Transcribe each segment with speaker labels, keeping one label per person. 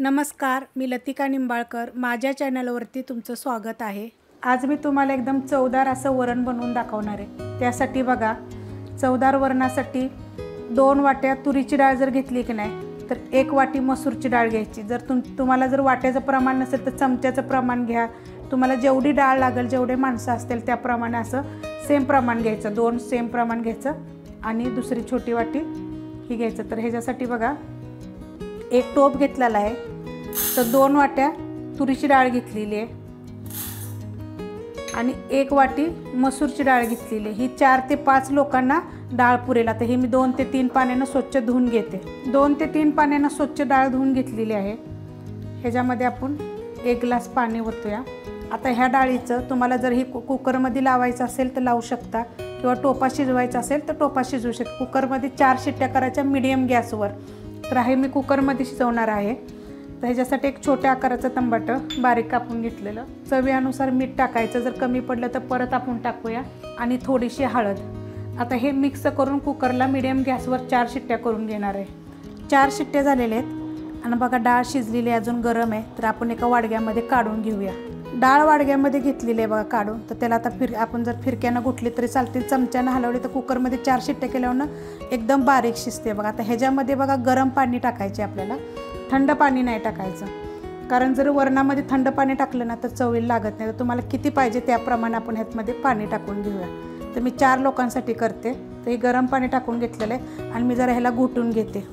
Speaker 1: नमस्कार, मी लतिका निंबाळकर. माझ्या चॅनलवरती तुमचं स्वागत आहे. आज मी तुम्हाला एकदम चवदार असं वरण बनवून दाखवणार आहे. त्यासाठी बघा, चवदार वरणासाठी 2 वाट्या तुरीची डाळ जर घेतली की नाही तर 1 वाटी मसूरची डाळ घ्यायची. जर तुम्हाला जर वाट्याचं प्रमाण नसेल तर चमच्याचं प्रमाण घ्या. तुम्हाला जेवढी डाळ लागेल, जेवढे माणसं असतील त्याप्रमाणे असं सेम प्रमाण घ्यायचं. 2 सेम प्रमाण घ्यायचं आणि दुसरी छोटी वाटी ही घ्यायचं. तर ह्याच्यासाठी बघा, 1 टोप घेतलेला आहे. तर 2 वाट्या तुरीची डाळ घेतलेली आहे आणि 1 वाटी मसूरची डाळ घेतलेली आहे. ही 4 ते 5 लोकांना डाळ पुरेल. आता हे मी 2 ते 3 पाण्यानं स्वच्छ धुवून घेते. 2 ते 3 पाण्यानं स्वच्छ डाळ धुवून घेतलेली आहे. ह्याच्यामध्ये आपण 1 ग्लास पाणी ओतूया. आता ह्या डाळीचं तुम्हाला जर ही कुकरमध्ये लावायचं असेल तर लावू शकता किंवा टोपात शिजवायचं असेल तर टोपात शिजवू शकता. कुकरमध्ये 4 शिट्ट्या करायच्या मीडियम गॅसवर. तर हे मी कुकरमध्ये शिजवणार आहे. तर ह्याच्यासाठी 1 छोट्या आकाराचं टमाटर बारीक कापून घेतलेलं. चवीनुसार मीठ टाकायचं. जर कमी पडलं तर परत आपण टाकूया. आणि थोडीशी हळद. आता हे मिक्स करून कुकरला मीडियम गॅसवर 4 शिट्ट्या करून घेणार आहे. 4 शिट्ट्या झालेल्या आहेत आणि बघा डाळ शिजलेली अजून गरम आहे. तर आपण एका वाडग्यामध्ये काढून घेऊया. डाळ वाडग्यामध्ये घेतलेली आहे बघा काढून. तर त्याला आता आपण जर फिरक्यानं घुटली तरी चालतील, चमच्यानं हलवली तर कुकरमध्ये 4 शिट्ट्या केल्यावर एकदम बारीक शिजते बघा. आता ह्याच्यामध्ये बघा गरम पाणी टाकायचे आपल्याला, थंड पाणी नाही टाकायचं. कारण जर वरणामध्ये थंड पाणी टाकलं ना तर चवीला लागत नाही. तर तुम्हाला किती पाहिजे त्याप्रमाणे आपण ह्यामध्ये पाणी टाकून घेऊया. तर मी 4 लोकांसाठी करते. तर हे गरम पाणी टाकून घेतलेलं आहे आणि मी जरा ह्याला घुटून घेते.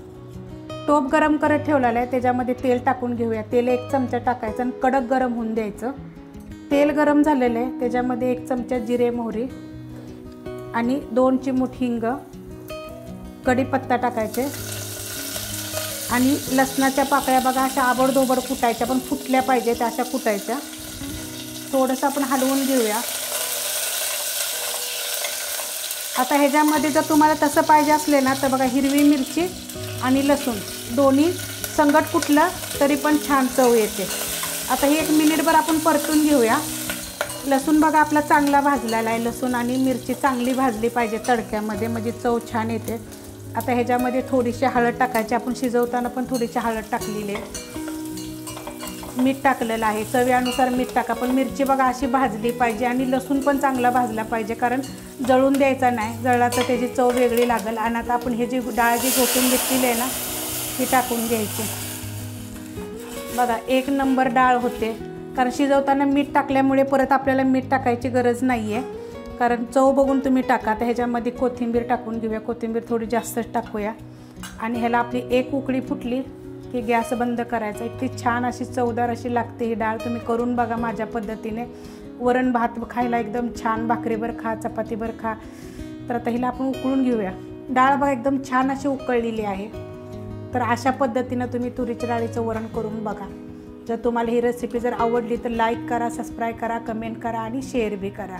Speaker 1: टोप गरम करत ठेवलेला आहे, त्याच्यामध्ये तेल टाकून घेऊया. तेल 1 चमचा टाकायचं आणि कडक गरम होऊन द्यायचं. तेल गरम झालेलं आहे, त्याच्यामध्ये 1 चमचा जिरे मोहरी आणि 2 चिमूट हिंग, कढीपत्ता टाकायचे आणि लसणाच्या पाकळ्या बघा अशा आबडधोबड कुटायच्या, पण फुटल्या पाहिजेत अशा कुटायच्या. थोडंसं आपण हलवून घेऊया. आता ह्याच्यामध्ये जर तुम्हाला तसं पाहिजे असले ना तर बघा हिरवी मिरची आणि लसूण दोन्ही संगट कुटलं तरी पण छान चव येते. आता ही 1 मिनिटभर आपण परतून घेऊया. लसूण बघा आपला चांगला भाजलेला आहे. लसूण आणि मिरची चांगली भाजली पाहिजे तडक्यामध्ये, म्हणजे चव छान येते. आता ह्याच्यामध्ये थोडीशी हळद टाकायची. आपण शिजवताना पण थोडीशी हळद टाकलेली आहे. मीठ टाकलेलं आहे. चवीनुसार मीठ टाका. पण मिरची बघा अशी भाजली पाहिजे आणि लसूण पण चांगला भाजला पाहिजे, कारण जळून द्यायचा नाही. जळला तर त्याची चव वेगळी लागेल. आणि आता आपण हे जी डाळ जी घोटून घेतलेली आहे ना ती टाकून घ्यायची. बघा 1 नंबर डाळ होते. कारण शिजवताना मीठ टाकल्यामुळे परत आपल्याला मीठ टाकायची गरज नाही आहे, कारण चव बघून तुम्ही टाका. तर ह्याच्यामध्ये कोथिंबीर टाकून घेऊया. कोथिंबीर थोडी जास्तच टाकूया. आणि ह्याला आपली 1 उकळी फुटली की गॅस बंद करायचा. इतकी छान अशी चवदार अशी लागते ही डाळ. तुम्ही करून बघा माझ्या पद्धतीने. वरण भात खायला एकदम छान, भाकरीवर खा, चपातीवर खा. तर आता हिला आपण उकळून घेऊया. डाळ बघा एकदम छान अशी उकळलेली आहे. तर अशा पद्धतीनं तुम्ही तुरीच्या डाळीचं वरण करून बघा. जर तुम्हाला ही रेसिपी जर आवडली तर लाईक करा, सबस्क्राईब करा, कमेंट करा आणि शेअर बी करा.